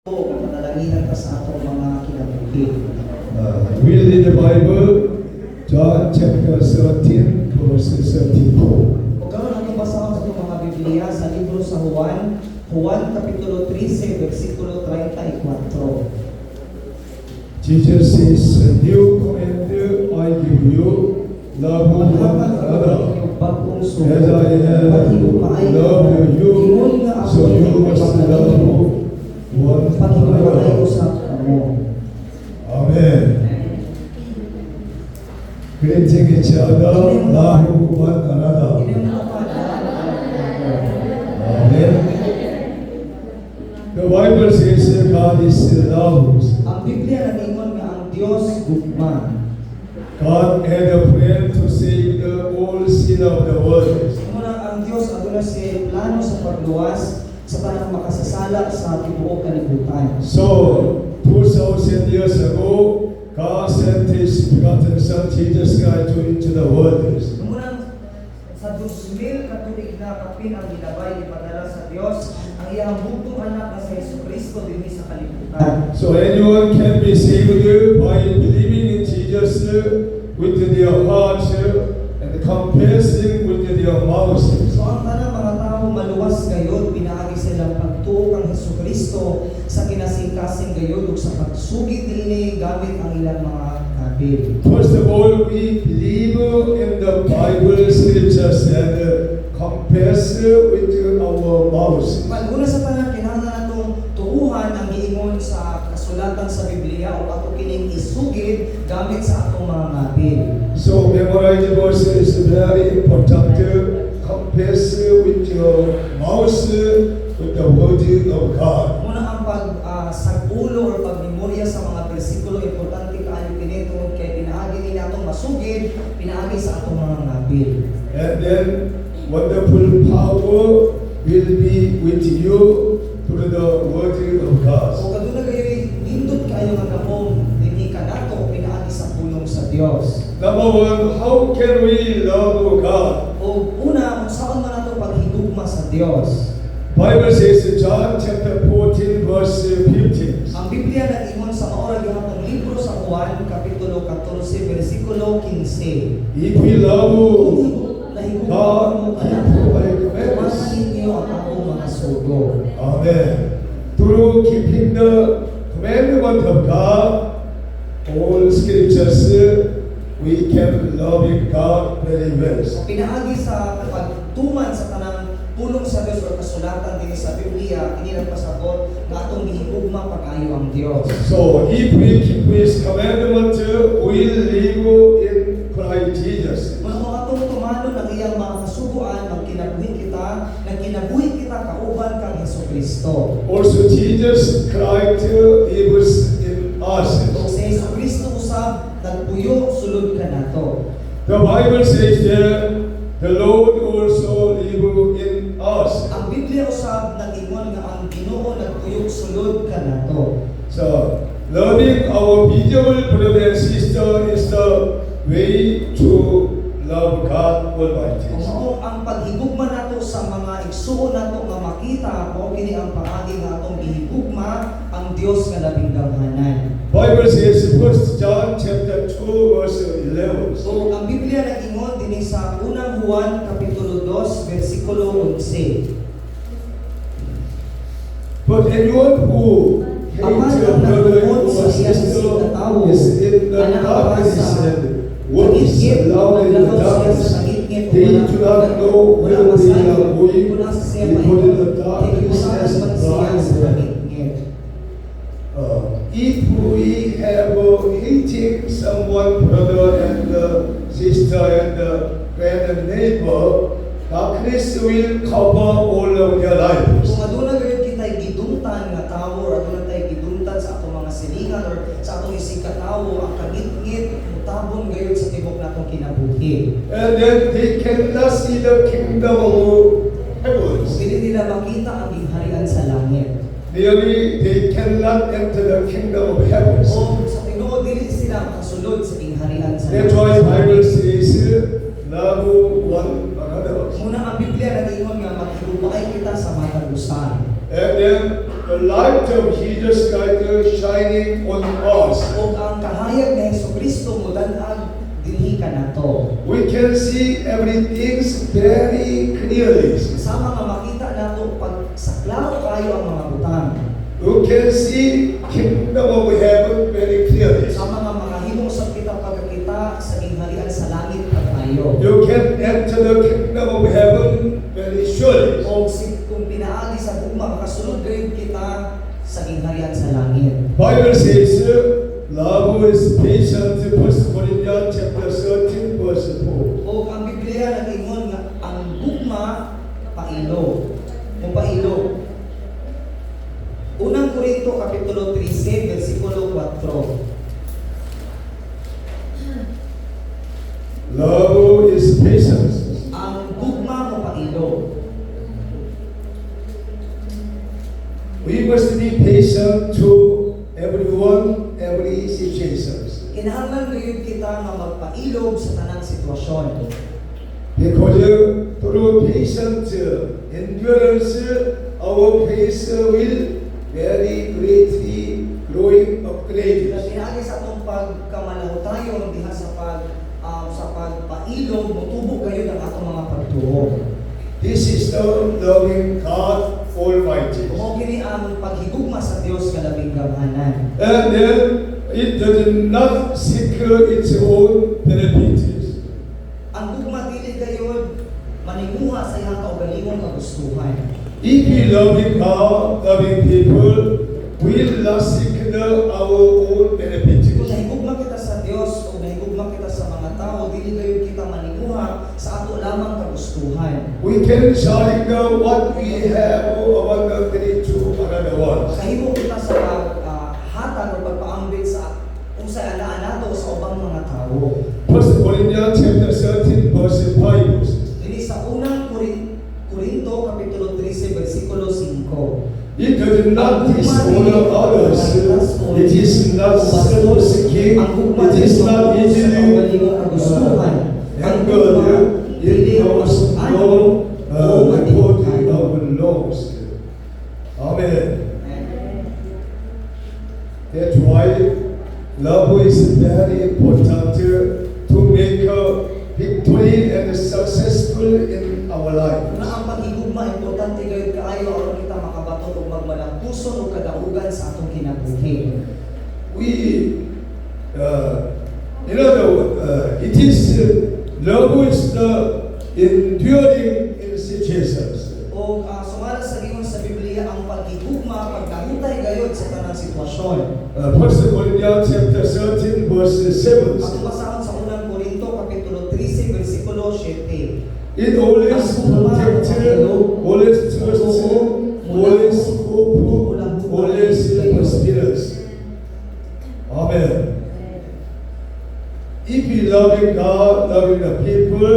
Panalangin ka sa atong mga kinabuhi. We read the Bible, John chapter 13, verse 34. O karon atong basahon sa itong mga Biblia sa libro sa Juan, Juan kapitulo 13, versikulo 34. Jesus says, "A new command I give you, love one another. As I have loved you, so you must love one another." Amen. Greeting each other, love one another. Amen. The Bible says God is love. Ang Biblia nag-ingon nga ang Dios gugma. God had a plan to save the whole sin of the world. Muna ang Dios aduna siya plano sa pagluwas sa tanang makasasala sa tibuok kalibutan. So, 2,000 years ago, God sent His begotten Son, Jesus Christ, into the world. Muna sa 2,000 katuig na kapin ang ginabay ipadala sa Dios ang iyang bugtong anak na si Jesucristo dinhi sa kalibutan. So anyone can be saved by believing in Jesus with their heart and confessing with their mouth. So ang tanang mga tao maluwas gayud pinaagi silang pagtuo kang Jesucristo sa kinasingkasing gayud ug sa pagsugid dinhi gamit ang ilang mga kabil. First of all, we believe in the Bible scriptures and confess with our mouths. Pag-una sa tanan kinahanglan natong tuuhan ang giingon sa kasulatan sa Biblia o ato kining isugid gamit sa atong mga kabil. So memorize the verse is very important. Confess with your mouth with the word of God. Muna ang pag-sagulo or pagmemorya sa mga bersikulo importante kaayo kini tungod kay pinaagi ni atong masugid, pinaagi sa atong mga kabil. And then wonderful power will be with you through the word of God. So kaduna kayo nindot kayo nga gamong dinhi kanato pinaagi sa pulong sa Dios. Number one, how can we love God? O una, unsaon man nato paghigugma sa Dios? Bible says in John chapter 14 verse 15. Ang Biblia nag-ingon sa maorang gihapong libro sa Juan kapitulo 14 bersikulo 15. If we love God, Nahigugma keep my commandments. ninyo ang akong mga sugo. Amen. Through keeping the commandment of God, all scriptures, we can love God very well. So pinaagi sa pagtuman sa tanang pulong sa Dios o kasulatan din sa Biblia, kini nagpasabot nga atong gihigugma pag-ayo ang Dios. So if we keep His commandment, we'll live in Christ Jesus. Kung atong tumanon ang iyang mga kasuguan, nagkinabuhi kita kauban kang Jesucristo. Also Jesus Christ lives in us. Kung si Jesucristo usab nagpuyo sulod ka nato. The Bible says that the Lord also live in us. Ang Biblia usab nag-ingon nga ang Ginoo nagpuyo sulod ka nato. So, loving our visible brother and sister is the way to love God Almighty. Kung mao ang paghigugma nato sa mga igsuon nato nga makita mo kini ang paagi nga atong gihigugma ang Dios nga labing gamhanan. Bible says 1 John chapter 2 verse 11. So ang Biblia nag-ingon dinhi sa unang Juan kapitulo 2 bersikulo 11. But anyone who hates a brother or sister is in the darkness and works alone in the darkness. They do not know where they are going. They put in the darkness as blind. If we have hating someone, brother and sister and friend and neighbor, darkness will cover all of their lives. Kung aduna gayud kitay gidungtan nga tawo or aduna tay gidungtan sa atong mga silingan or sa atong isigkatawo ang kagit-ngit mutabon gayud sa tibok natong kinabuhi. And then they cannot see the kingdom of heaven. Kung dili nila makita ang gingharian sa langit. Really, they cannot enter the kingdom of heaven. O sa tinuod dili sila makasulod sa gingharian sa That's why the Bible says, love one another. Muna ang Biblia nag-ingon nga maghigugmaay kita sa matag usan. And then the light of Jesus Christ shining on us. O ang kahayag ni Jesucristo mo danag dinhi kanato. We can see everything very clearly. Sama nga makita nato pag saklaw kayo ang mga butang. You can see kingdom of heaven very clearly. Sama nga makahimo sa kita pagkakita sa gingharian sa langit pag-ayo. You can enter the kingdom of heaven very surely. O kung pinaagi sa gugma, makasunod gayon kita sa gingharian sa langit. Bible says, love is patient. 1 Corinthians chapter 13 verse 4. O ang Biblia nag-ingon nga ang gugma pailo. O pailo. Unang Korinto kapitulo 13 versikulo 4. Love is patience. Ang gugma mo pailo. We must be patient to everyone, every situation. Kinahanglan gayon kita nga magpailog sa tanang sitwasyon. Because through patient endurance, our faith will very greatly growing upgrade. Pinaagi sa atong pagkamalahutayon diha sa pagpailog motubo gayon ang atong mga pagtuo. This is the loving God Almighty. Mao kini ang paghigugma sa Dios nga labing gamhanan. And then it does not seek its own benefits. Ang gugma dili gayon maninguha sa iyang kaugalingong kagustuhan. If we loving God, loving people, will not seek our own benefits. Kung nahigugma kita sa Dios o nahigugma kita sa mga tao, dili gayon kita maninguha sa ato lamang kagustuhan. We can sharing what we have abundantly to another one. Kahimo kita sa hatag o pagpaambit sa kung sa anaan nato sa ubang mga tao. 1 Corinthians chapter 13 verse 5. Dili sa unang Korinto kapitulo 13 versikulo 5. It does not dishonor others. It is not self-seeking. It is not easily angered. It knows no reporting of laws. Amen. That's why love is very important to make a victory and successful in our life. Na ang paghigugma importante gayud kaayo aron kita makabaton og magmalangpuson og kadaugan sa atong kinabuhi. We, it is love is the enduring in situations. O sumala sa giyon sa Biblia ang paghigugma pagdahutay gayud sa tanang sitwasyon. 1 Corinthians chapter 13 verse 7. Atong basahon sa unang Korinto kapitulo 13 versikulo 7. It always protected, always trusted, always hopeful, always prosperous. Amen. If we loving God, loving the people,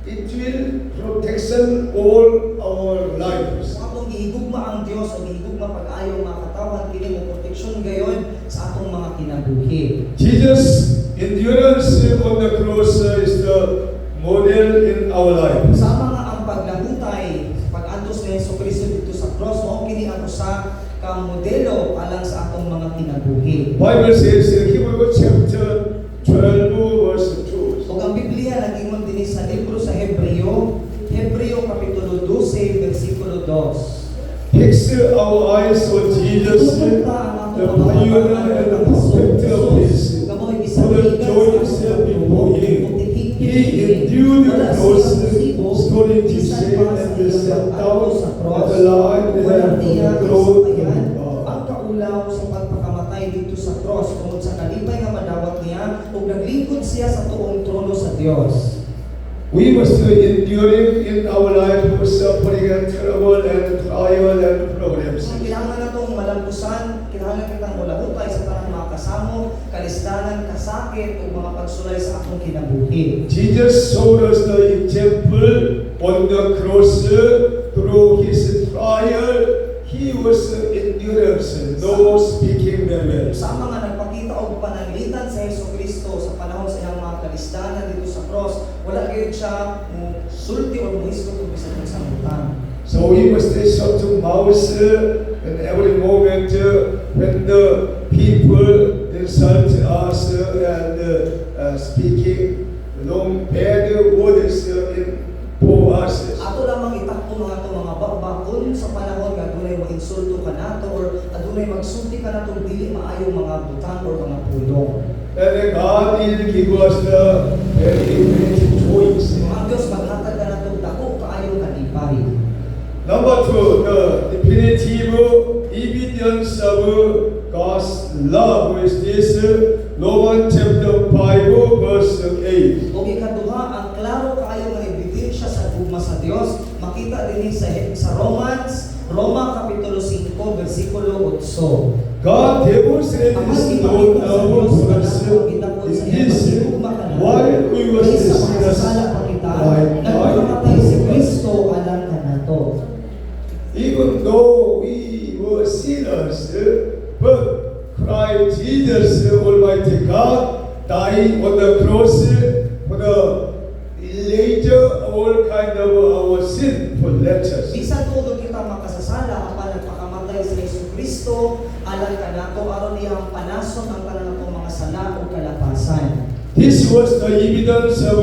it will protection all our lives. Kung atong gihigugma ang Dios o gihigugma pag-ayo mga katawan kini mo proteksyon gayon sa atong mga kinabuhi. Jesus' endurance on the cross is the model in our life. Sama nga ang paglahutay pag-antos ni Jesucristo dito sa cross mao kini ang usa ka modelo alang sa atong mga kinabuhi. Bible says in Hebrews chapter 12 verse 2. Ug ang Biblia nag-ingon dinhi sa libro sa Hebreo kapitulo 12 versikulo 2. Fix our eyes on Jesus, the pioneer and the perfecter of peace. For the joy set before him, he endured the cross, scorning to shame, and sat down at the right hand of the throne of God. Ang kaulaw sa pagpakamatay dito sa cross tungod sa kalipay nga madawat niya ug naglingkod siya sa tuong trono sa Dios. We must endure in our life suffering and trouble and trial and problems. Ang kailangan natong malampusan, kailangan kitang mulahutay sa tanang mga kasamo, kalisdanan, kasakit ug mga pagsulay sa atong kinabuhi. Jesus showed us the example on the cross through his trial. He was endurance, no speaking very well. Sama nga nagpakita og pananglitan sa Jesucristo sa panahon sa iyang mga kalisdanan dito sa cross, wala gyud siya mo sulti o mo hisgot og bisan sa sambutan. So we must shut to mouth and every moment when the people insult us and speaking long bad words for us. Ato lamang itakpo mga to mga bakbakon sa panahon nga adunay mag-insulto ka nato or adunay magsulti ka nato dili maayo mga butang or mga pulong. And God will give us the very great choice. Ang Dios maghatag ka nato dako kaayo kanipay. Number two, the definitive evidence of God's love is this, Romans chapter 5, verse 8. O ikaduha, ang klaro kaayo nga ebidensya sa gugma sa Dios, makita din sa Roma Kapitulo 5, versikulo 8. God demonstrated His own love for us in this, while we were sinners, nagpakamatay si Kristo alang ka nato. even though we were sinners, but Christ Jesus, Almighty God, died on the cross for the later all kind of our sinful natures. Bisan todo kita makasasala apan nagpakamatay sa Hesus Kristo alang ka nato aron iyang panason ang tanan natong mga sala ug kalapasan. This was the evidence of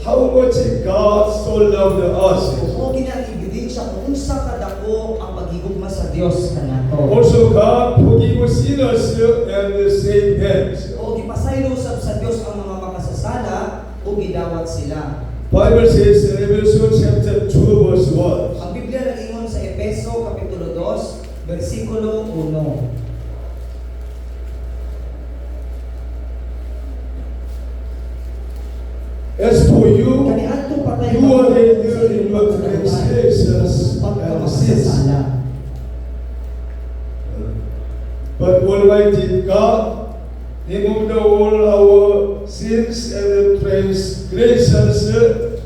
how much God so loved us. O ginang ebidensya kung unsa kadako ang paghigugma sa Dios kanato. Also, God forgive sinners and save them. O gipasaylo usab sa Dios ang mga makasasala o gidawat sila. Bible says in Revelation chapter 2, verse 1. Ang Biblia nagingon sa Efeso Kapitulo 2, versikulo 1. As for you, Kaniadto patay you are dead in your transgressions and sins. pagkamakasasala. But Almighty God removed all our sins and transgressions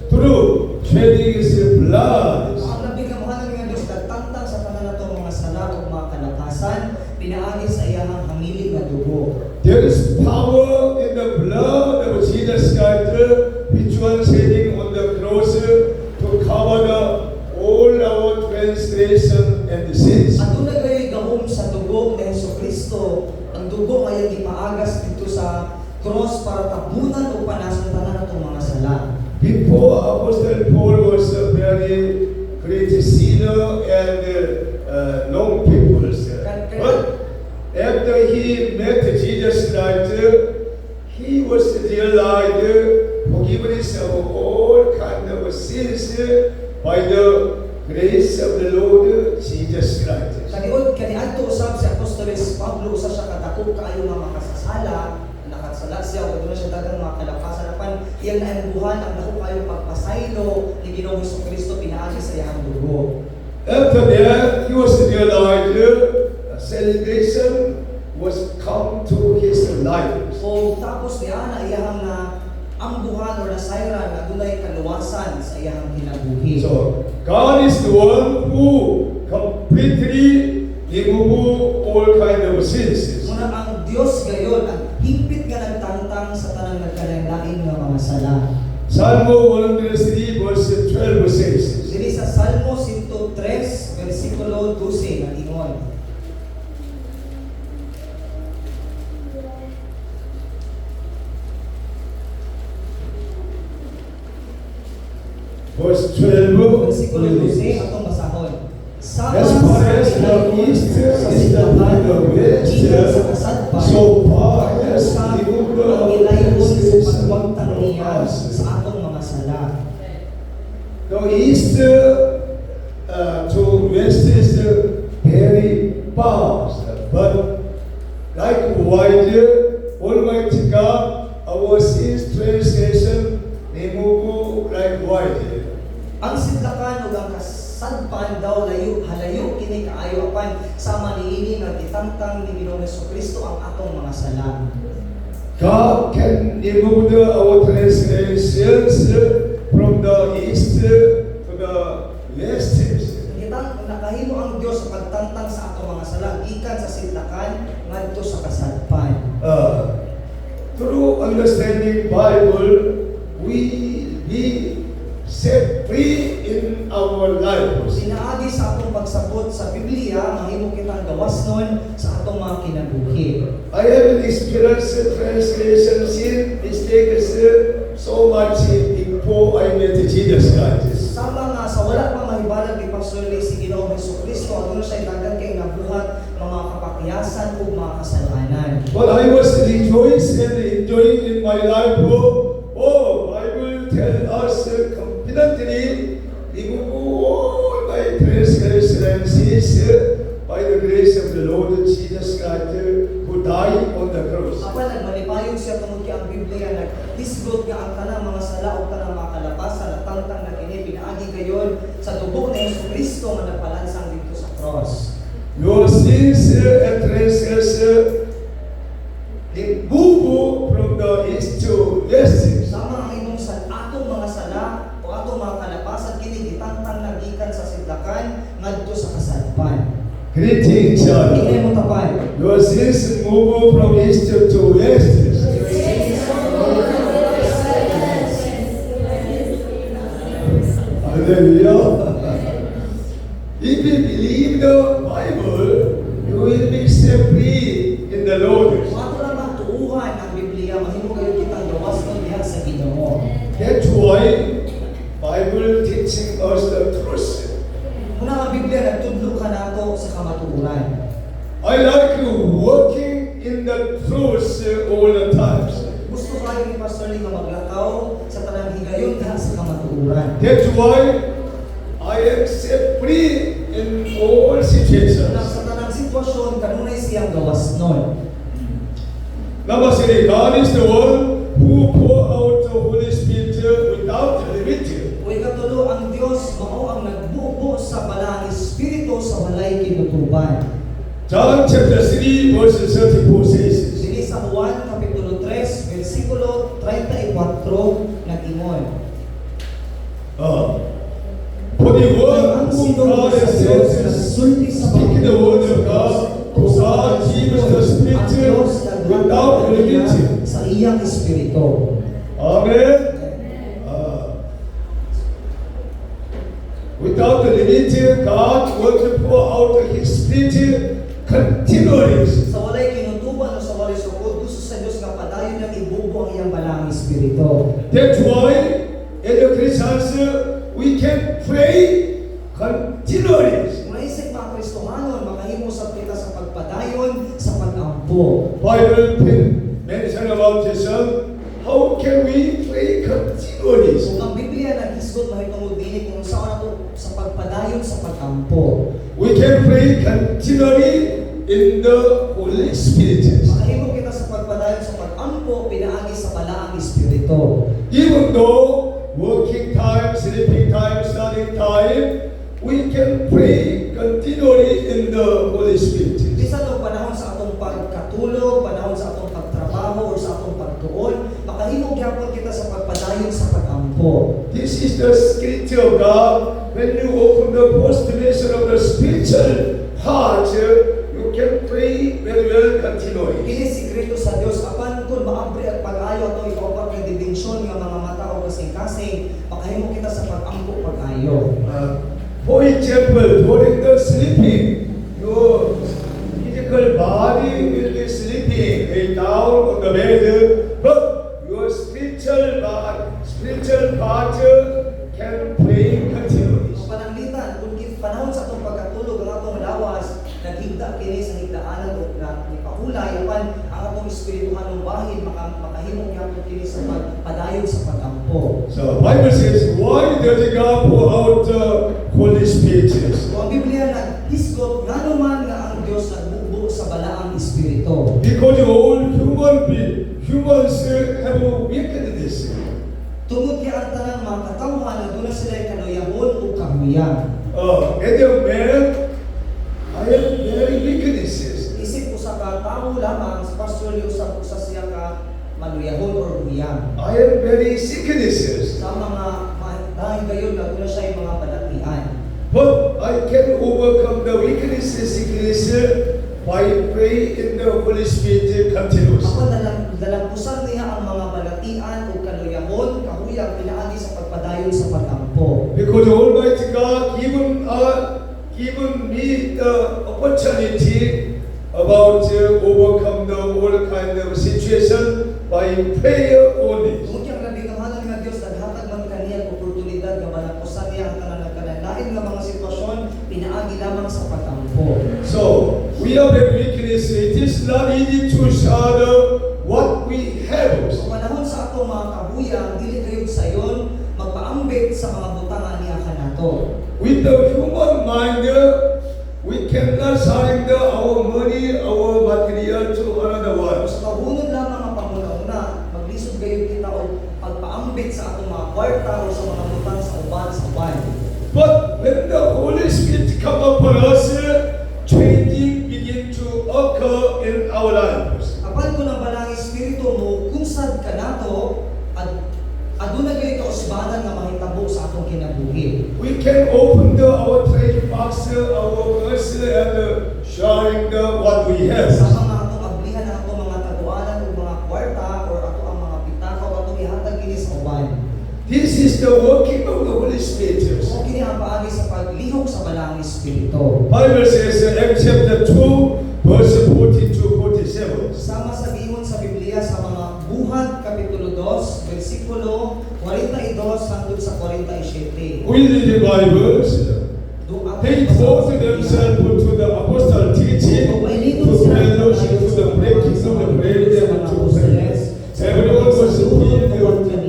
through shedding His blood. Ang nabigamahan nga Dios nagtangtang sa tanan natong mga sala ug mga kalakasan, pinaagi sa iyang hamilig nga dugo. There is power in the blood of Jesus Christ, which was shedding on the cross to cover all our transgression and sins. Aduna kayo'y gahom sa dugo ni Jesucristo. Ang dugo ay ipaagas dito sa cross para tabunan o panasan tanan natong mga sala. Before Apostle Paul was a very great sinner and long people. But after he met Jesus Christ, he was realized forgiveness of all kind of sins by the grace of the Lord Jesus Christ. Kaniadto usab si Apostoles Pablo usa siya kadako kaayo nga makasasala, nakasala siya ug aduna siya daghang mga kalakasan apan iyang naambuhan ang dako kaayo pagpasaylo ni Ginoong Jesucristo pinaagi sa iyang dugo. After that, he was realized salvation was come to his life. O tapos niya na iyang na ambuhan o nasayran na dunay kaluwasan sa iyang kinabuhi. So, God is the one who completely remove all kind of sins. Muna ang Dios gayon ang higpit nga nagtangtang sa tanang nagkalain-lain nga mga sala. Psalm 103 verse 12 says, Dili sa Salmo 103 versikulo 12 nagingon. verse 12, Versikulo 12 atong basahon. Sama as far as the east is the west, so far as the river ang of ilayon sa transgression pagwagtang from niya us. sa atong mga sala. The east to west is very far, but likewise, Almighty God, our sins transgression remove likewise. Ang sidlakan ug ang kasadpan daw halayo kini kaayo apan sama niini nga gitangtang ni Ginoong Jesucristo ang atong mga sala. God can remove our transgressions from the east to the west. Gitang nakahimo ang Dios sa pagtangtang sa atong mga sala gikan sa sidlakan ngadto sa kasadpan. Through understanding Bible, we be set free in our lives. Sinaagi sa atong pagsabot sa Biblia, mahimo kitang gawas nun sa atong mga kinabuhi. I have experienced transgression, sin, mistakes so much before I met Jesus Christ. Sama nga sa wala pa mahibalag ni Pastor Lee si Ginoong Jesucristo, ano siya dagan kay nabuhat ng mga kapakyasan o mga kasalanan. But I was rejoiced and enjoying in my life. Oh, I will tell us confidently, remove all my transgressions and sins by the grace of the Lord Jesus Christ, who died on the cross. Apan nagmalipayong siya tungod kay ang Biblia naghisgot nga ang tanang mga sala o tanang mga kalapasan at tangtang na kini pinaagi gayon sa dugo ni Jesucristo nga nagpalansang dito sa cross. Your sins and transgressions remove from the east to west. Sama ang imong atong mga sala o atong mga kalapasan kini gitangtang nagikan sa sidlakan ngadto sa kasadpan. Greetings, Ingay mo tapan. your sins move from east to west. Hallelujah. If you believe the Bible, you will be set free in the Lord. Kung ato lang matuuhan ang Biblia, mahimo kayo kitang gawas ng diha sa Ginoo. That's why Bible teaching us the truth. Muna ang Biblia nagtudlo ka nato sa kamatuoran. I like working in the truth all the times. Gusto kayo ni Pastor Lee nga maglakaw sa tanang higayon diha sa kamatuoran. That's why I am set free in all Nang situations. sa tanang sitwasyon kanunay siyang gawas nun. Number 3, God is the one who pour out the Holy Spirit without limit. Uy katulo ang Dios mao ang nagbubo sa balang espiritu sa walay kinutuban. John chapter 3 verse 34 says, Dili sa Juan kapitulo 3 bersikulo 34 nag-ingon. For the word whom God has sent speak the word of God, who God gives the Spirit without limit. Sa iyang espiritu. Amen. Without the limit, God will pour out His Spirit continually. Sa walay kinutuban o sa walay sukod, gusto sa Diyos nga padayon ng ibubo ang iyang balang espiritu. That's why, as a Christians, we can pray continually. Kung naisip mga Kristohanon, makahimo sa kita sa pagpadayon, sa pag-ampo. Bible mention about this. How can we pray continually? Kung ang Biblia naghisgot mahitungod dili kung saan nato sa pagpadayon, sa pag-ampo. We can pray continually in the Holy Spirit. Makahimo kita sa pagpadayon, sa pag-ampo, pinaagi sa balaang espiritu. Even though working time, sleeping time, studying time, we can pray continually in the Holy Spirit. Bisan og panahon sa atong pagkatulog, panahon sa atong pagtrabaho o sa atong pagtuon, makahimo gyapon kita sa pagpadayon sa pag-ampo. This is the scripture of God. When you open the first dimension of the spiritual heart, you can pray very well continually. Kini sikreto sa Dios apan kun maabri at pag-ayo atong ikaupat nga dimensyon nga mga mata o kasing-kasing, makahimo kita sa pag-ampo pag-ayo. For example, during the sleeping, your physical body will be sleeping, lay down on the bed, but your spiritual part can pray continually. Ang pananglitan kun panahon sa atong pagkatulog ang atong lawas naghigda kini sa higdaanan o nipahulay apan ang atong espirituhanong bahin makahimo gyapon kini sa pagpadayon sa pag-ampo. So Bible says, why does God pour out the Holy Spirit? Kung ang Biblia naghisgot ngano man nga ang Dios nagbubo sa balaang espiritu. Because all humans have a wickedness. Tungod kay ang tanang mga katawhan na doon sila kanuyahon o kahuyang. As a man, I have very weaknesses. Isip ko sa tao lamang sa pastor usap sa siya ka manuyahon or huyang. I have very sicknesses. Sa mga dahil gayon na doon siya yung mga balatian. But I can overcome the weaknesses, sickness by praying in the Holy Spirit continuously. Ako dalampusan niya ang mga balatian o kanuyahon, kahuyang pinaagi sa pagpadayon sa pag-ampo. about overcome the all kind of situation by prayer only. Tungod kang nabigamanan nga Dios naghatag man kaniya oportunidad nga manapusan niya ang tanan kanalain nga mga sitwasyon pinaagi lamang sa pagtampo. So we are very weakness. It is not easy to shadow what we have. Sa panahon sa ato mga kabuyang dili gayud sayon magpaambit sa mga butangan niya kanato. With the human mind, we cannot surrender our money, our material to another one. Sa kahunod lamang ang panguna-una, maglisod gayud kita og pagpaambit sa atong mga kwarta o sa mga butang sa uban. But when the Holy Spirit come upon us, changing begin to occur in our lives. Apan kung ang balang espiritu mo kusad kanato at aduna gayud kausbanan nga mahitabo sa atong kinabuhi. We can open our treasure box, our purse, and sharing what we have. Sa mga atong ablihan na atong mga taguanan o mga kwarta or ato ang mga pitaka o atong ihatag kini sa uban. This is the working of the Holy Spirit. O kini ang paagi sa paglihok sa balang espiritu. Bible says Acts chapter 2, verse 40 to 47. Sama sa giingon sa Biblia sa mga Buhat kapitulo 2 bersikulo 42 hangtod sa 47. We read the Bibles. They devoted themselves to the apostle teaching, to fellowship, to the breaking of the bread, and to prayers. Everyone was filled with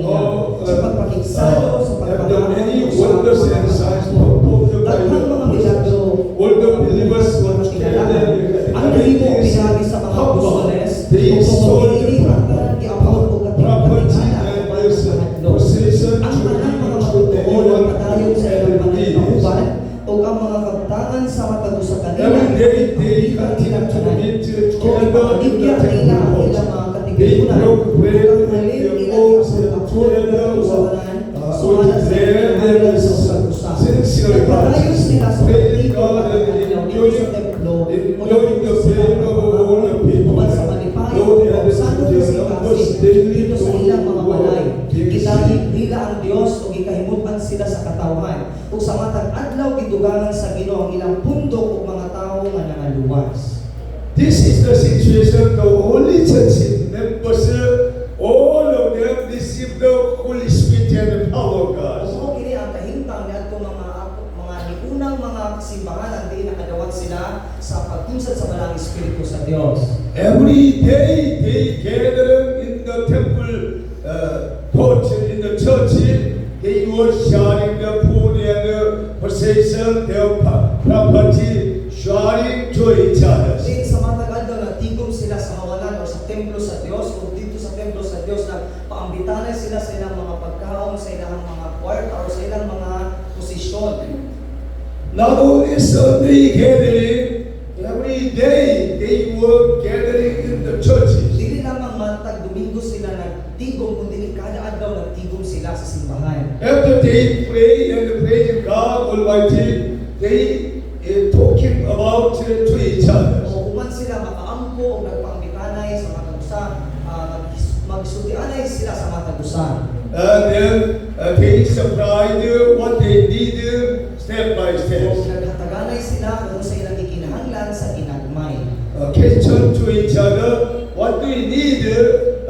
awe, and the many wonders and signs performed by the all the believers were gathered ang nahimo pinagi sa mga apostoles they sold property ang and possession ang to tanang mga people to matutuon ang padayon sa ilang everyone mga and kauban o ang mga kabtangan sa matado sa kanila every day they continued to meet together in the temple courts. They broke bread in their homes and together with their sincere hearts, praising God and enjoying the faith of all the people. Lord, added to their numbers daily dito sa ilang mga balay. being Gitahig saved. nila ang Dios o gikahimutan sila sa katawhan. Ug sa matag adlaw gidugangan sa Ginoo ang ilang pundok ug mga tawo nga nangaluwas. This is the situation the Holy Church members, all of them receive the Holy Spirit and the power of God. Mao kini ang kahimtang niadto mga niunang mga kasimbahan ang di nakadawat sila sa pagtunsad sa balang espiritu sa Dios. Every day they gather in the temple court, in the church, they were sharing their food and their possession, their property, sharing to each other. Din sa matag adlaw nagtigom sila sa hawalan o sa templo sa Dios o dito sa templo sa Dios na paambitanay sila sa ilang mga pagkaon, sa ilang mga kwarta o sa ilang mga posisyon. Not only Sunday gathering, every day they were gathering in the churches. Dili lamang matag Domingo sila nagtigom kundi kada adlaw nagtigom sila sa simbahan. After they pray and praise God Almighty, they talking about to each other. O human sila makaampo o nagpaambitanay sa matag usa, magsultianay sila sa matag usa. And then they supplied what they need step by O step. naghataganay sila kung sa ilang gikinahanglan sa ginagmay. Question to each other, what do you need?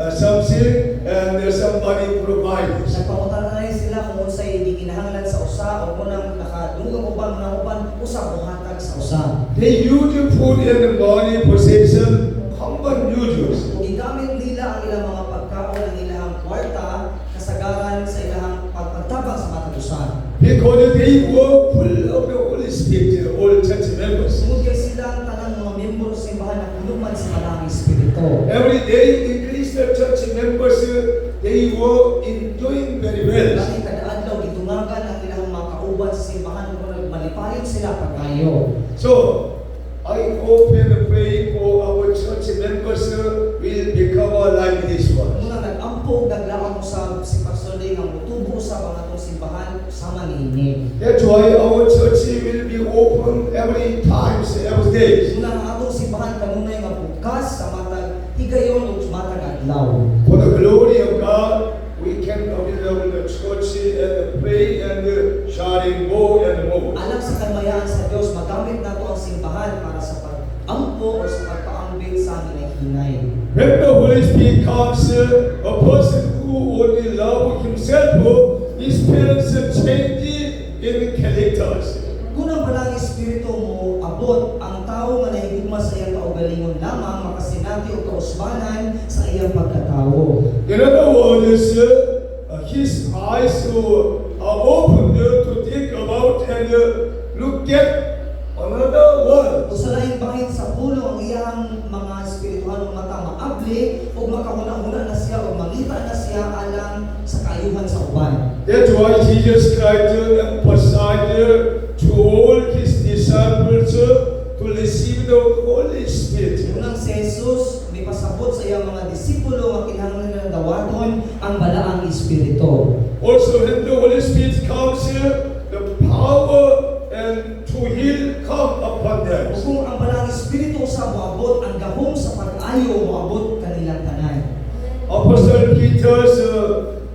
Something, and somebody provides. Nagpamutanay sila kung unsay gikinahanglan sa usa o munang nakadungog uban munang uban usa buhatag sa usa. They use food and money possession, common uses. Kung gigamit nila ang ilang mga pagkaon ang ilang kwarta kasagaran sa ilang pagtabang sa matag usa. Because they were full of the Holy Spirit, all church members. Sumud kay sila ang tanang mga miyembro sa simbahan na puluman sa malang espiritu. Every day, increase the church members, they were enjoying very well. Lagi kada adlaw gitungagan ang ilang mga kauban sa simbahan kung malipayon sila pagkayo. So, I hope and pray for our church members will become like this one. Muna nag-ampog naglaang usab si Pastor Day nga mutubo usab ang atong simbahan sama niini. That's why our church will be open every time, every day. Muna ang atong simbahan kanunay nga bukas sa matag higayon ug matag adlaw. For the glory of God, we can avail the church and pray and sharing more and more. Alang sa kalmayaan sa Dios magamit nato ang simbahan para sa pag-ampo o sa pagpaampo inay. When the Holy Spirit comes, a person who only loves himself, his parents change in characters. Kung ang balang espiritu mo abot, ang tao nga nahigugma sa iyang kaugalingon lamang makasinati o kausbanan sa iyang pagkatao. In other words, his eyes are opened to think about and look at another world. Kung sa laing bahin sa pulo ang iyang mga espiritualong mata maabli o makahuna-huna na siya o mangita na siya alang sa kaayuhan sa uban. That's why Jesus Christ emphasized to all his disciples to receive the Holy Spirit. Unang si Jesus, may pasabot sa iyang mga disipulo nga kinahanglan nila dawaton ang balaang espiritu. Also, when the Holy Spirit comes, the power and to heal come upon them. O kung ang balaang espiritu sa moabot, ang gahom sa pag-ayo moabot kanilang tanan. Apostle Peter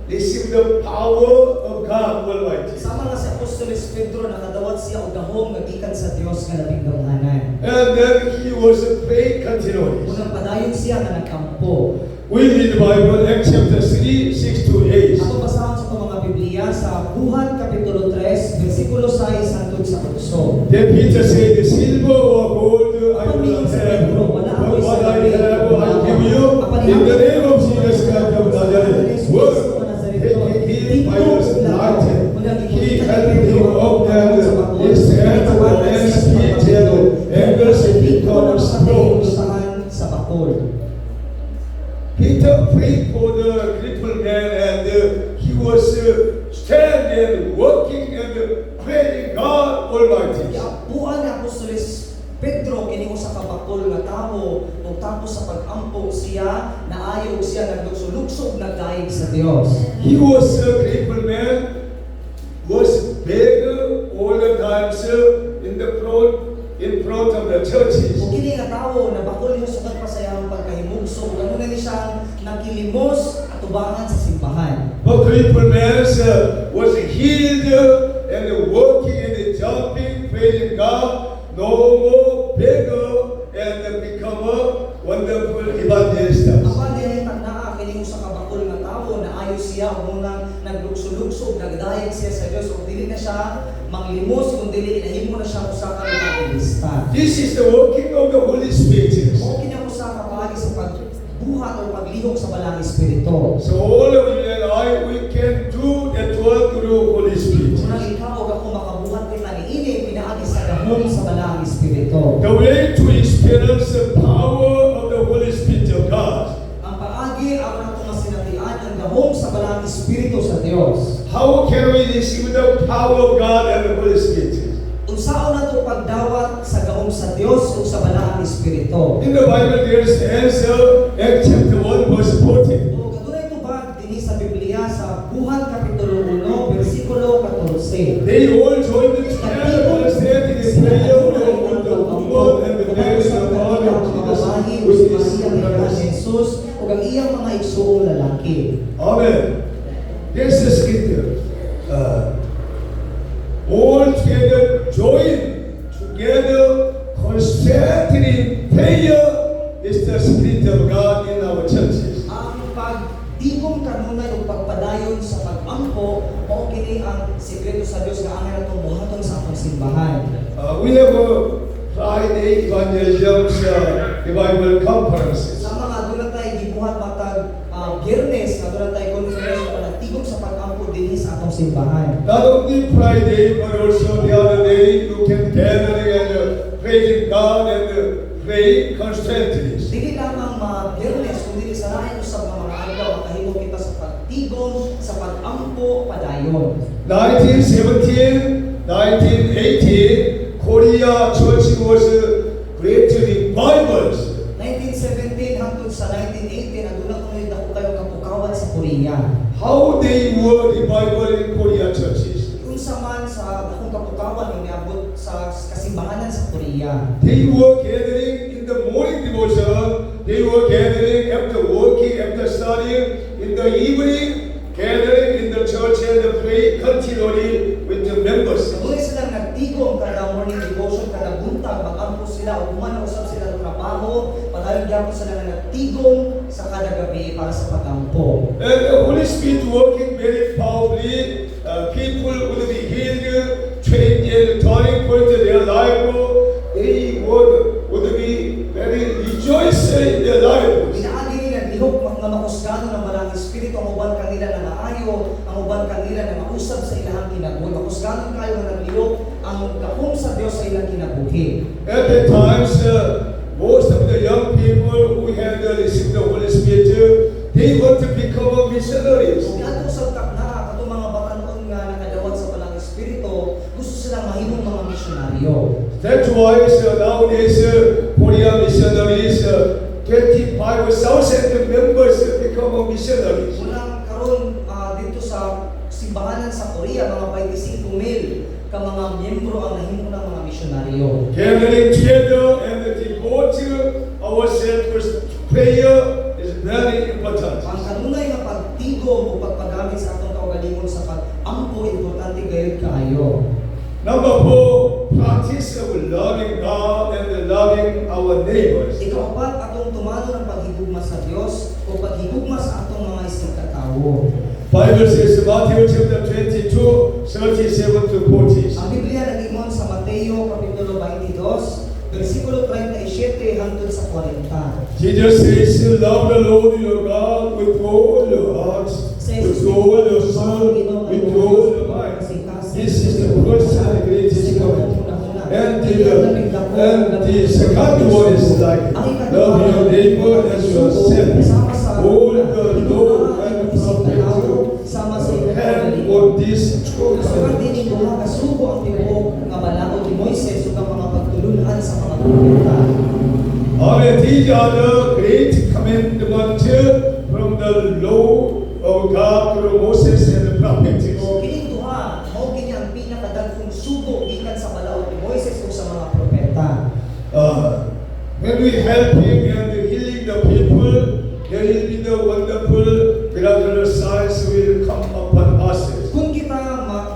received the power of God Almighty. Sama nga si Apostoles Pedro, nakadawat siya og gahom nga gikan sa Dios nga labing gamhanan. And then he was praying continually. Unang padayon siya nga nagkampo. We read the Bible, Acts chapter 3, 6 to 8. Ako basahan sa itong mga Biblia sa Buhat Kapitulo 3, versikulo 6 hangtod sa 8. Then Peter said, the silver or gold I will not have, but what I have I give you. In the name of Jesus Christ of Nazareth, work, taking him by your light, he helped him up and his hands and feet and ankles become strong. Sa bakol. Peter prayed for the crippled man and he was standing, working and praying God Almighty. Buwan ni Apostoles Pedro kini usa ka bakol nga tawo ug tapos sa pag-ampo siya naayo siya naglugsog nagdaig sa Dios. He was a crippled man, was beggar all the times in front of the churches. Ug kini nga tawo na bakol niya sugad pa sa iyang pagkahimugsog ug na ni siyang nagkilimos atubangan sa simbahan. But crippled man was healed and working and jumping, praising God. No more beggar and become a wonderful evangelist. Apan dihay tagna kini usa ka bakol nga tawo na ayo siya ug nang naglugsog-lugsog nagdayeg siya sa Dios ug dili na siya manglimos kung dili nahimo na siya usa ka evangelista. This is the working of the Holy Spirit. Mo kini usa ka paagi sa pagbuhat o paglihok sa balang espiritu. So all of you and I, we can do that work through Holy Spirit. Unang ikaw ug ako makabuhat kita niini pinaagi sa gahom sa balang espiritu. The way to experience the power of the Holy Spirit of God. Ang paagi ang atong masinatian ang gahom sa balang espiritu sa Dios. How can we receive the power of God and the Holy Spirit? Unsaon nato pagdawat sa gahom sa Dios ug sa balang espiritu? In the Bible, there is the answer, Acts chapter 1, verse 14. O kadunay tubag dinhi sa Biblia sa Buhat Kapitulo 1, versikulo 14. They all joined together, standing in prayer on the woman and the man of the body of Jesus, which is Christ. Jesus ug ang iyang mga igsuong lalaki. Amen. There's the scripture. All together, join together, constantly prayer is the Spirit of God in our churches. Ang pagdigom kanunay ug pagpadayon sa pag-ampo mao kini ang sekreto sa Dios nga angay natong buhaton sa atong simbahan. We have a Friday evangelism revival conferences. Sa mga aduna tay gibuhat matag Biyernes aduna tay conference para tigom sa pag-ampo dinhi sa atong simbahan. Not only Friday, but also the other day you can gather and praise God and pray constantly. Dili lamang Biyernes kundi sa lain usab nga mga adlaw makahimo kita sa pagtigom sa pag-ampo padayon. 1917, 1918, Korea church was great revivals. 1917 hangtod sa 1918 aduna kunoy dako kayo kapukawan sa Korea. How they were revival in Korea churches. Unsa man sa dakong kapukawan nga niabot sa kasimbahanan sa Korea. They were gathering in the morning devotion. They were gathering after working, after studying. In the evening, gathering in the church and pray continually with with the members. Muna silang nagtigom kada morning devotion, kada buntag, mag-ampo sila o usap sila ng trabaho, padayon gyapon sila nga nagtigom sa kada gabi para sa pag-ampo. And the Holy Spirit working very powerfully. People will be healed, trained, and turning point in their life. They would be very rejoicing in their lives. Inaagi nila lihok na makusgano ng malang espiritu ang uban kanila na maayo, ang uban kanila na mausab sa ilahang kinabuhi. Makusgano kayo na naglihok ang gahom sa Dios sa ilang kinabuhi. At the times, most of the young people who had received the Holy Spirit, they want to become missionaries. Kung ato sa takna, katong mga batanon nga nakadawat sa malang espiritu, gusto silang mahimong mga misyonaryo. That's why nowadays Korean missionaries, 25,000 members become missionaries. Mulang karon dito sa simbahanan sa Korea, mga 25,000 ka mga miyembro ang nahimo ng mga misyonaryo. Gathering together and devote ourselves to prayer is very important. Ang kanunay nga pagtigom o pagpagamit sa atong kaugalingon sa pag-ampo, importante gayud kaayo. Number 4, practice of loving God and loving our neighbors. Ikapat, atong tumano ng paghigugma sa Dios o paghigugma sa atong mga isang katawo. Bible says Matthew chapter 22, 37 to 40. Ang Biblia nag-ingon sa Mateo kapitulo 22, versikulo 37 hangtod sa 40. Jesus says, love the Lord your God with all your heart, with all your soul, with all your mind. This is the first and greatest commandment. And the second one is like, love your neighbor as yourself. All the law and prophets hand on this truth. Kasukat din ito nga kasuko ang tibuok nga balaod ni Moises ug ang mga pagtulunan sa mga propeta. Amen. These are the great commandments from the law of God through Moses and the prophets. So kining duha mao kini ang pinakadagkong sugo gikan sa balaod ni Moises ug sa mga propeta. When we help him and healing the people, there will be the wonderful miraculous signs will come upon us. Kung kita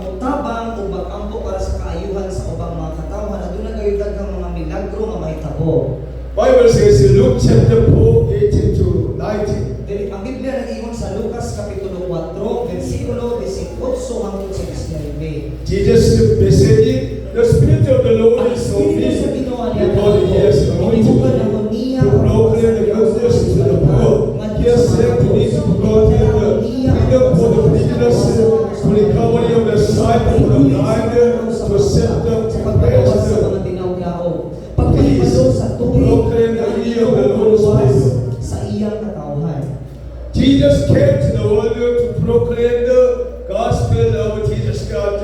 mutabang o mag-ampo para sa kaayuhan sa ubang mga katawhan, aduna gayud daghang mga milagro nga mahitabo. Bible says in Luke chapter 4, 18 to 19. Dili ang Biblia nag-ingon sa Lucas kapitulo 4 versikulo 18 hangtod sa 19. Jesus message, the Spirit of the Lord Ang is on Espiritu sa me, Ginoo niya because he has inibukan anointed ako me niya to proclaim the goodness to the poor. He has sent me to proclaim the freedom for the prisoners, to recovery of the sight for the blind, to set them sa to pagpagawas sa rest. mga tinawyaw. Pagpalipalo sa tuwid Proclaim the year of the Lord's favor. sa iyang katawhan. Jesus came to the world to proclaim the gospel of Jesus God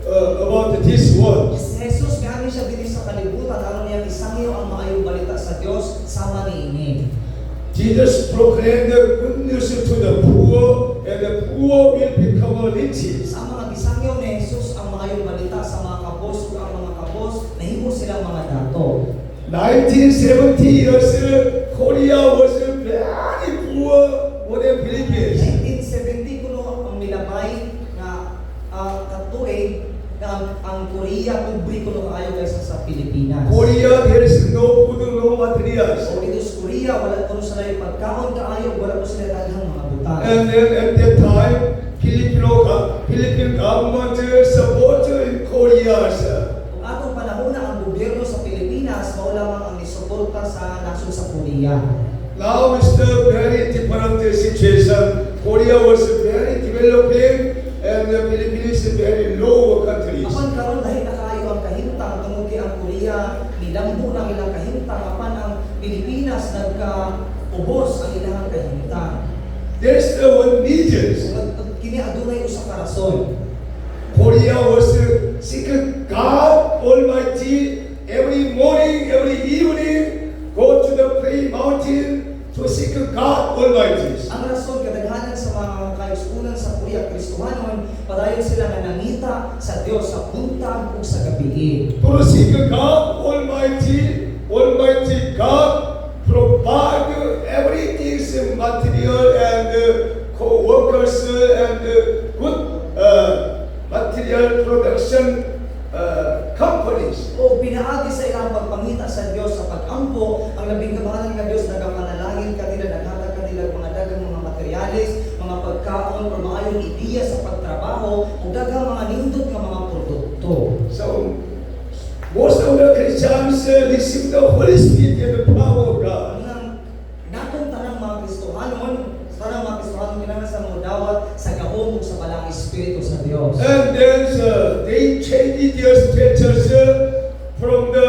about this world. Si Jesus gani siya dinhi sa kalibutan aron niya isangyo ang maayong balita sa Dios sama niini. Jesus proclaimed the good news to the poor, and the poor will become rich. Sa mga gisangyo ni Jesus ang maayong balita sa mga kabos ug ang mga kabos nahimo silang mga dato. 1970 years, Korea was very poor for the Philippines. 1970 kuno ang milabay nga katuig na ang Korea pobre kuno kaayo kaysa sa Pilipinas. Korea, there is no food, no materials. So dito sa Korea wala kuno sila yung pagkaon kaayo, wala ko sila daghang mga butang. And then at that time, Philippine government supported in Korea. Kung atong panahon na ang gobyerno sa Pilipinas, mao lamang ang nisuporta sa nasod sa Korea. Now it's the very different situation. Korea was very developing and the Philippines is very low countries. Apan karon dahil na kayo ang kahintang tungod kay ang Korea nilambo ng ilang kahintang apan ang Pilipinas nagka-ubos ang ilang kahintang. There's the one reason. Kini adunay usa ka rason. Korea was seeking God Almighty every morning, every evening, go to the prayer mountain to seek God Almighty. Ang rason kadaghanan sa mga kaigsuonan sa Korea Kristohanon, padayon sila nga nangita sa Dios sa buntag ug sa gabi. To seek God Almighty, Almighty God provide everything, material and co-workers and good material production pagkaon o maayong ideya sa pagtrabaho o daghang mga nindot nga mga produkto. So, most of the Christians receive the Holy Spirit and the power of God. Ang natong tanang mga Kristohanon, kinahanglan sa mga dawat sa gahom ug sa balang espiritu sa Dios. And then they changed their status from the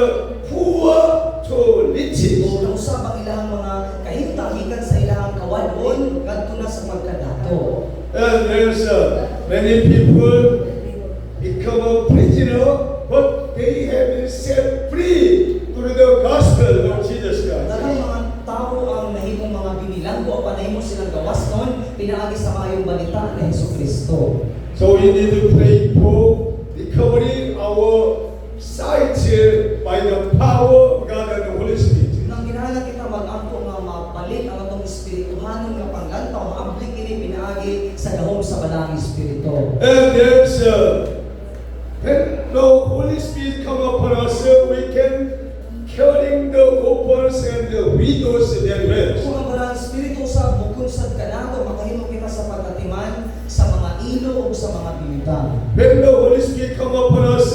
poor to riches. O nausab ang ilahang mga kahimtang gikan sa ilahang kawadon kadto na sa pagkadato. And there's many people become a prisoner, but they have been set free through the gospel of Jesus Christ. Daghang mga tao ang nahimong mga binilanggo o panahimo silang gawaston pinaagi sa maayong balita ni Hesukristo. So we need to pray for recovering our sight by the power of God and the Holy Spirit. Nang kinahanglan kita mag-ampo nga mabalik ang atong espirituhanon nga panglantaw, maablik kini pinaagi sa gahom sa balang espiritu. And there's when the Holy Spirit come upon us, we can curing the orphans and the widows their wells. Kung ang balang espiritu sa bukod sa kanato, makahimo kita sa pagkatiman sa mga ilo o sa mga bilibang. When the Holy Spirit come upon us,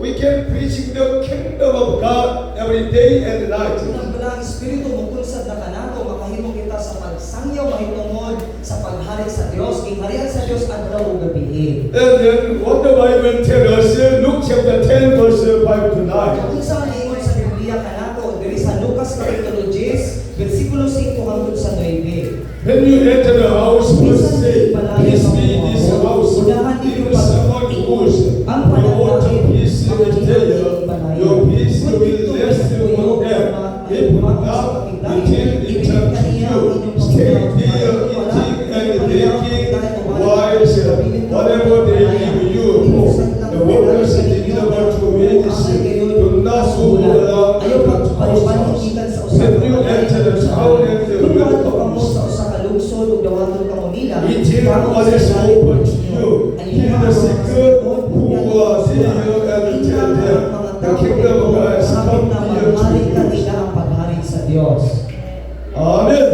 we can preaching the kingdom of God every day and night. Kung ang balang espiritu bukod sa kanato, makahimo kita sa pagsangyaw mahitungod sa paghari sa Dios, kingharian sa Dios adlaw ug gabi. And then what the Bible tells us, Luke chapter 10 verse 5 to 9. Kung sa ingon sa Biblia kanato diri sa Lucas kapitulo 10 bersikulo 5 hangtod sa 9. When you enter the house, first say, peace be in this house. If someone goes, your water peace will tell you, your peace will rest upon them. If not, you take it to you. Stay there eating and drinking, while whatever they give you for. The workers deliver to wages, do not move around the house. When you enter the town and the welcome, eating what is open to you. Heal the sick who are there and tell them the kingdom of God has come near to you. Amen.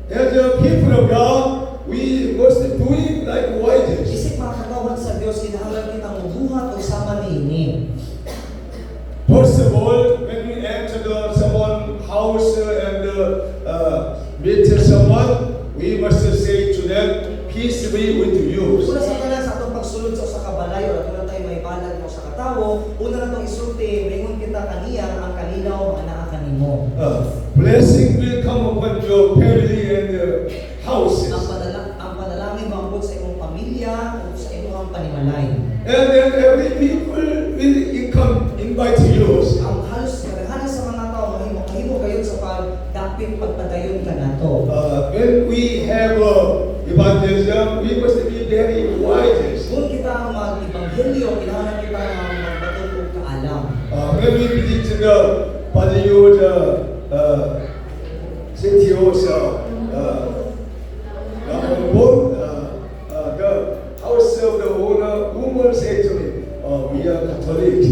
As the people of God, we must do it like wise. Isip mga katawan sa Dios, kinahanglan kitang mubuhat o sama niini. First of all, when we enter someone's house and meet someone, we must say to them, peace be with you. Una sa tanan sa atong pagsulod sa usa ka balay o atong tayo may balag mo sa katawo, una na tong isulti, ringon kita kaniya ang kalinaw nga naa kanimo. Blessing will come upon your family and houses. Ang panalangin maabot sa imong pamilya o sa imong panimalay. And then every people will invite you. Ang halos kadaghanan sa mga tao mahimo kayon sa pagdapit pagpadayon kanato. When we have evangelism, we must be very wise. Kung kita mag-ebanghelyo, kinahanglan kita magbaton og kaalam. When we visit the Padayod city also, the house of the owner, woman said to me, we are Catholic.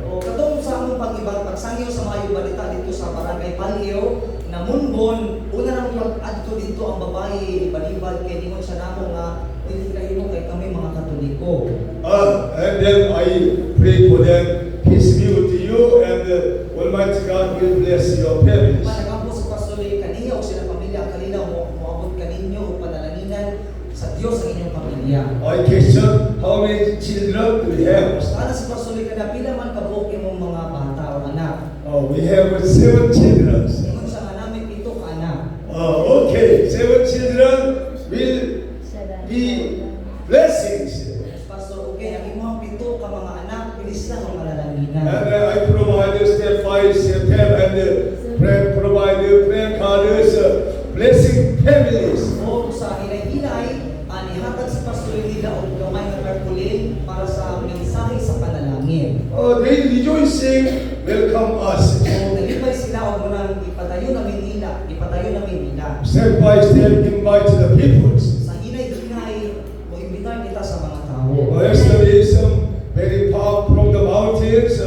O katong sa among pag-ibang pagsangyo sa maayong balita dito sa Barangay Palio, na Mungon, una nang pag-adto dito ang babae, balibad kay ningon siya namo nga hindi kahimo kay kami mga Katoliko. And then I pray for them, peace be with you, and Almighty God will bless your families. Managampo sa pastoray kaniya o sila pamilya kalinaw mo moabot kaninyo o panalanginan sa Dios ang inyong pamilya. I question how many children do we have? Sana sa pastoray kada pila man kabuok imong mga bata o anak. We have 7 children. Ingon siya nga namin 7 ka anak. Okay, 7 children will be blessings. Pastor, okay, ang imong 7 ka mga anak, bilis lang ang malalanginan. And I provide step 5, step 10, and provide prayer cards, blessing families. O sa hinay-hinay, anihatag sa pastor nila o gamay na tarpaulin para sa mensahe sa panalangin. They rejoicing welcome us. So, nalipay sila o munang ipatayo namin nila. Step by step invite the people. Sa hinay-hinay, o imbitar kita sa mga tao. Yesterday some very far from the mountains,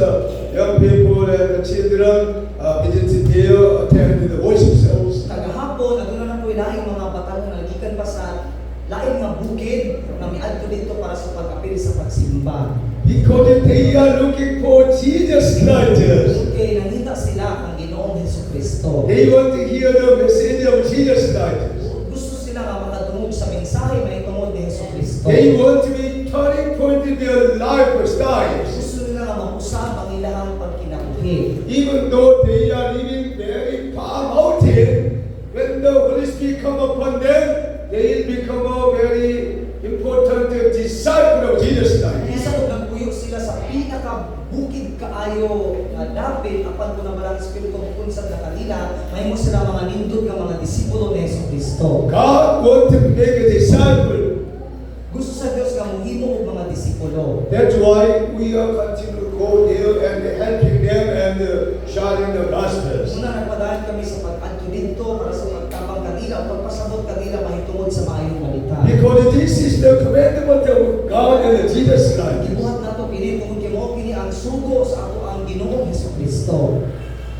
young people and children visited here, attended the worship service. Kagahapon, aduna na po ilaing mga batang na nagikan pa sa lain nga bukid nga miadto dito para sa pag-apil sa pagsimba. Because they are looking for Jesus Christ. Okay, nangita sila ang Ginoong Hesukristo. They want to hear the message of Jesus Christ. Gusto sila nga makatungog sa mensahe na itungod ni Hesukristo. They want to be turning point in their lifestyles. Gusto nila nga mapusab ang ilang pagkinabuhi. Even though they are living very far mountain, when the Holy Spirit come upon them, they will become a very important disciple of Jesus Christ. Kaya kung nagpuyok sila sa pinaka-bukid kaayo nga dapit, apan kung nabalang Espiritu mapunsad na kanila, mahimo sila mga nindot nga mga disipulo ni Hesukristo. God wants to make a disciple. Gusto sa Diyos nga mohimo og mga disipulo. That's why we are continue to go there and helping them and sharing the gospels. Una nagpadaan kami sa pag-adto dito para sa pagtabang kanila o pagpasabot kanila mahitungod sa maayong balita. Because this is the commandment of God and Jesus Christ. Gibuhat nato kini tungod kay mao kini ang sugo sa ato ang Ginoong Hesukristo.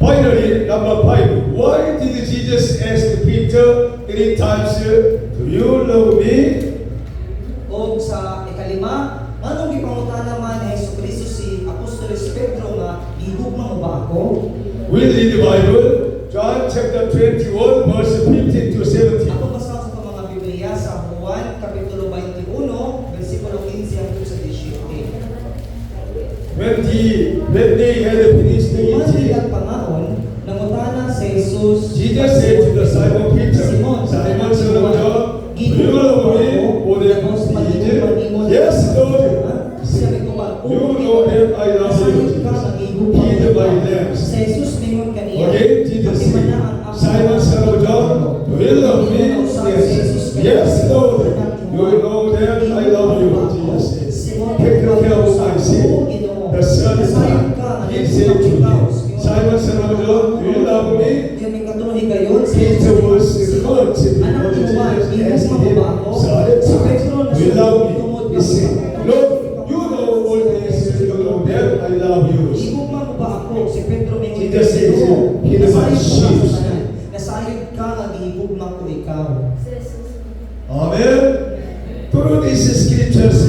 Finally, number 5. Why did Jesus ask Peter 3 times, do you love me? O sa ikalima, anong gipangutana man ni Hesukristo si Apostoles Pedro nga gihugma mo ba ako? We read the Bible, John chapter 21, verse 15 to 17. Ako basa sa itong mga Biblia sa Juan kapitulo 21, versikulo 15 hangtod sa 17. When they had finished Tuman eating, bilang pangaon, nangutana si Jesus. Jesus said to the Simon Peter, Simon, Simon son of John, do you love me more than these? Yes, Lord. Siya nagtuman, You know that I love you. Feed my lambs. Sa Jesus mingon kaniya. Again, Jesus said, Simon son of John, do you love me? Yes. Yes, Lord. You know that I love you. Jesus said, take care of my sin. The son of God, he said to him, Simon son of John, do you love me? Peter was hurt because Jesus asked him, Son, do you love me? He said, Lord, you know all this, you know that I love you. Jesus said, feed my sheep. Nasayod ka nga gihigugma ko ikaw. Amen. Through these scriptures,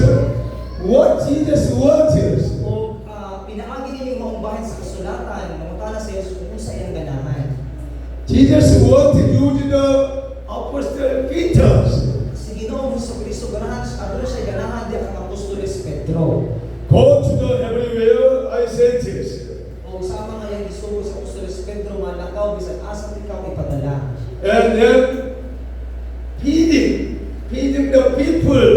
what Jesus wants us. O pinaagi niyo yung maumbahin sa kasulatan, namutana sa Jesus kung sa iyang ganahan. Jesus wanted you to the Apostle Peter. Si Ginoong Hesukristo ganahan, ano siya ganahan di ang Apostoles Pedro. Go to the everywhere I sent this. O sama nga yung isugo sa Apostoles Pedro, malakaw, bisan asa ikaw ipadala. And then feeding the people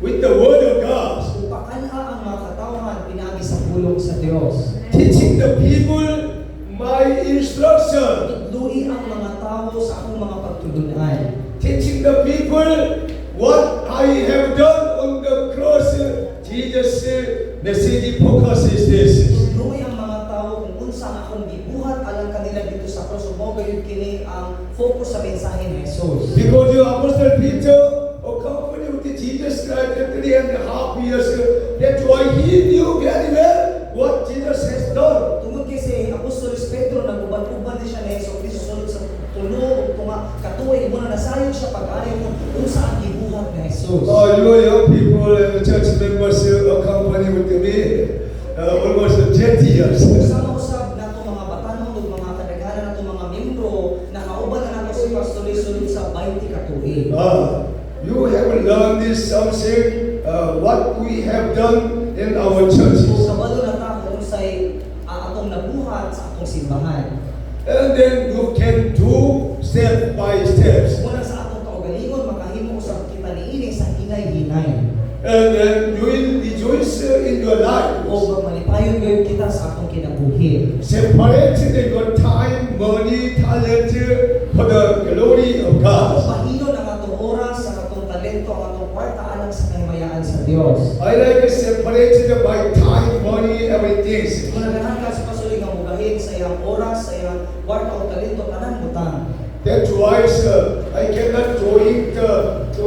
with the word of God. Upakala ang mga katawhan, pinaagi sa pulong sa Diyos. Teaching the people my instruction. Idlui ang mga tao sa akong mga pagtulunan. Teaching the people what I have done on the cross. Jesus' message focus is this. Idlui ang mga tao kung unsa ang akong gibuhat alang kanila dito sa cross. Mo gayon kini ang focus sa mensahe ni Jesus. Because the Apostle Peter accompanied with Jesus Christ for 3.5 years. That's why he knew very well what Jesus has done. Tungod kay si Apostoles Pedro nagubad-ubad din siya ni Hesukristo sulod sa tulo ug katuig mo na nasayod siya pag-ari mo unsa ang gibuhat ni Jesus. You young people and the church members accompany with me almost 20 years. Sama usab nato mga batanon ug mga kadaghanan nato mga miyembro nakauban na nato si Pastor sulod sa 20 ka tuig. You have learned this something, what we have done in our churches. Kabalo na ta kung unsay atong nabuhat sa atong simbahan. And then you can do step by steps. Muna sa atong kaugalingon makahimo usab kita niini sa hinay-hinay. And then you will rejoice in your life. O malipayon gayon kita sa atong kinabuhi. Separate your time, money, talent for the glory of God. Mahino ang atong oras, ang atong talento, ang atong kwarta alang sa kahimayaan sa Dios. I like separated by time, money, everything. Kung naganahan ka sa pasulig ang mugahin sa iyang oras, sa iyang kwarta o talento, tanan butang. That's why I cannot join to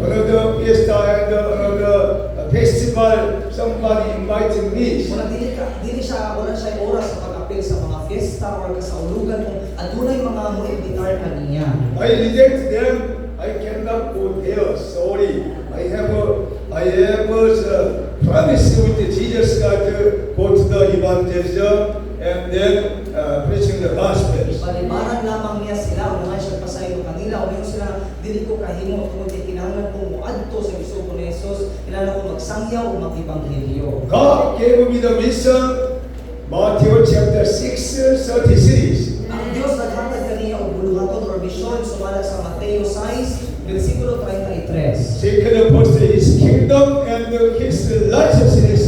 another fiesta and another festival. Somebody invited me. Wala siya oras sa pag-apil sa mga fiesta or kasaulugan kung adunay mga muimbitar kaniya. I reject them. I cannot go there. Sorry. I have promise with Jesus God to go to the evangelism and then preaching the gospel. Palibaran lamang niya sila, unahan siya pasaylo kanila, unahan sila, dili ko kahimo, tungkol kay kinahanglan kong muadto sa Ginoo ni Jesus, kinahanglan ko magsangyaw o mag-ebanghelyo. God gave me the mission, Matthew chapter 6:33. Ang Diyos naghatag kaniya og buluhaton or misyon sumala sa Mateo 6, versikulo 33. Seek first His kingdom and His righteousness,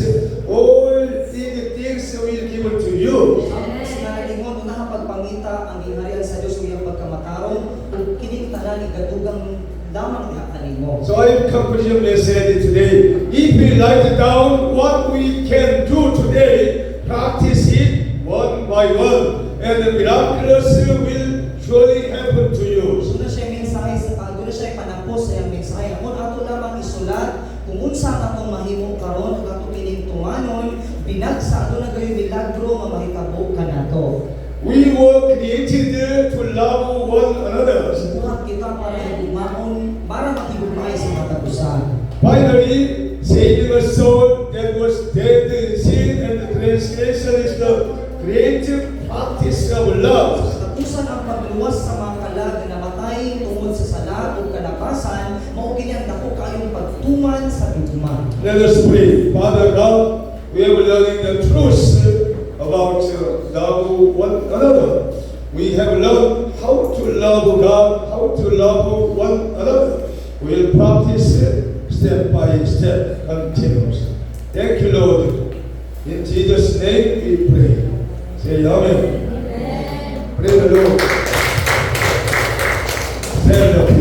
all these things will be given to you. Ang sinanalingon, unahang pagpangita ang gingharian sa Diyos o iyang pagkamataron o kining tanan igadugang lamang niya kanimo. So I conclusion message today. If we write down what we can do today, practice it one by one, and the miraculous will surely happen to you. Doon na siya mensahe sa doon na siya panapos sa iyang mensahe. Kung ato lamang isulat, kung unsa ang atong mahimo karon ug ato kining tumanon, binagsa ato na gayon milagro mamahitabo kanato. We were created to love one another. Buhat kita para higugmaon, para makigugmay sa matagusan. Finally, saving a soul that was dead in sin and transgression is the creative practice of love. Katusan ang pagluwas sa mga kalag na namatay tungod sa sala o kalabasan, mao kini ang dako kayong pagtuman sa gugma. Let us pray. Father God, we are learning the truth about love one another. We have learned how to love God, how to love one another. We will practice it step by step, continuously. Thank you, Lord. In Jesus' name we pray. Say Amen. Praise the Lord. Say the